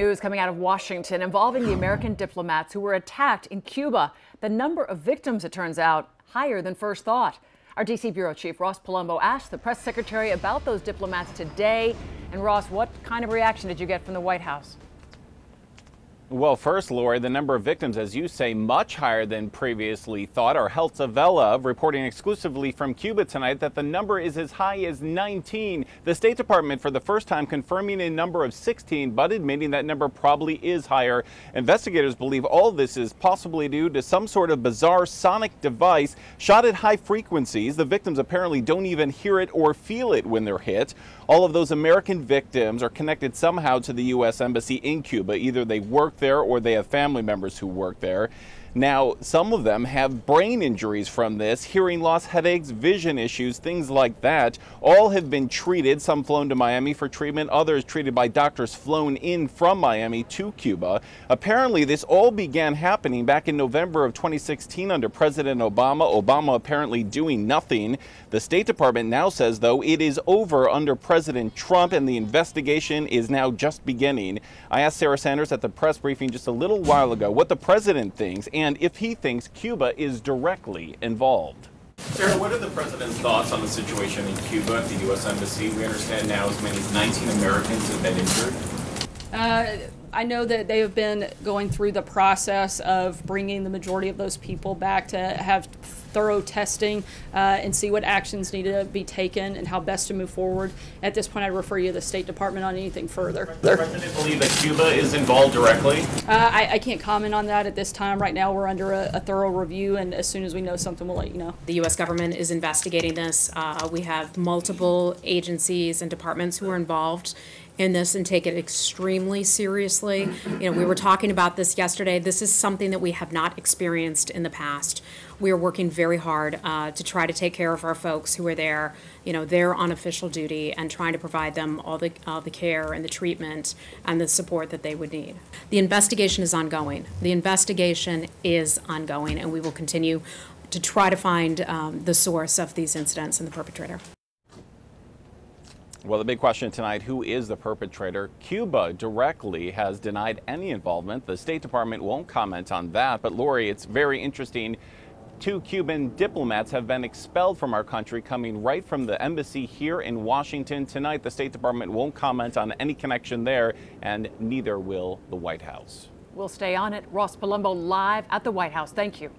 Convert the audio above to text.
News coming out of Washington involving the American diplomats who were attacked in Cuba. The number of victims, it turns out, higher than first thought. Our D.C. Bureau Chief Ross Palumbo asked the press secretary about those diplomats today. And Ross, what kind of reaction did you get from the White House? Well, first, Lori, the number of victims, as you say, much higher than previously thought. Our Heltza Vela reporting exclusively from Cuba tonight that the number is as high as 19. The State Department, for the first time, confirming a number of 16, but admitting that number probably is higher. Investigators believe all this is possibly due to some sort of bizarre sonic device shot at high frequencies. The victims apparently don't even hear it or feel it when they're hit. All of those American victims are connected somehow to the U.S. Embassy in Cuba. Either they work there or they have family members who work there. Now, some of them have brain injuries from this, hearing loss, headaches, vision issues, things like that. All have been treated, some flown to Miami for treatment, others treated by doctors flown in from Miami to Cuba. Apparently, this all began happening back in November of 2016 under President Obama. Obama apparently doing nothing. The State Department now says, though, it is over under President Trump and the investigation is now just beginning. I asked Sarah Sanders at the press briefing just a little while ago what the president thinks and if he thinks Cuba is directly involved. Sarah, what are the president's thoughts on the situation in Cuba at the U.S. Embassy? We understand now as many as 19 Americans have been injured. I know that they have been going through the process of bringing the majority of those people back to have thorough testing and see what actions need to be taken and how best to move forward. At this point, I refer you to the State Department on anything further. Does the president believe that Cuba is involved directly? I can't comment on that at this time. Right now, we're under a thorough review, and as soon as we know something, we'll let you know. The U.S. government is investigating this. We have multiple agencies and departments who are involved in this and take it extremely seriously. You know, we were talking about this yesterday. This is something that we have not experienced in the past. We are working very hard to try to take care of our folks who are there, you know, they're on official duty and trying to provide them all the care and the treatment and the support that they would need. The investigation is ongoing. The investigation is ongoing, and we will continue to try to find the source of these incidents and the perpetrator. Well, the big question tonight, who is the perpetrator? Cuba directly has denied any involvement. The State Department won't comment on that. But, Lori, it's very interesting. 2 Cuban diplomats have been expelled from our country, coming right from the embassy here in Washington. Tonight, the State Department won't comment on any connection there, and neither will the White House. We'll stay on it. Ross Palumbo live at the White House. Thank you.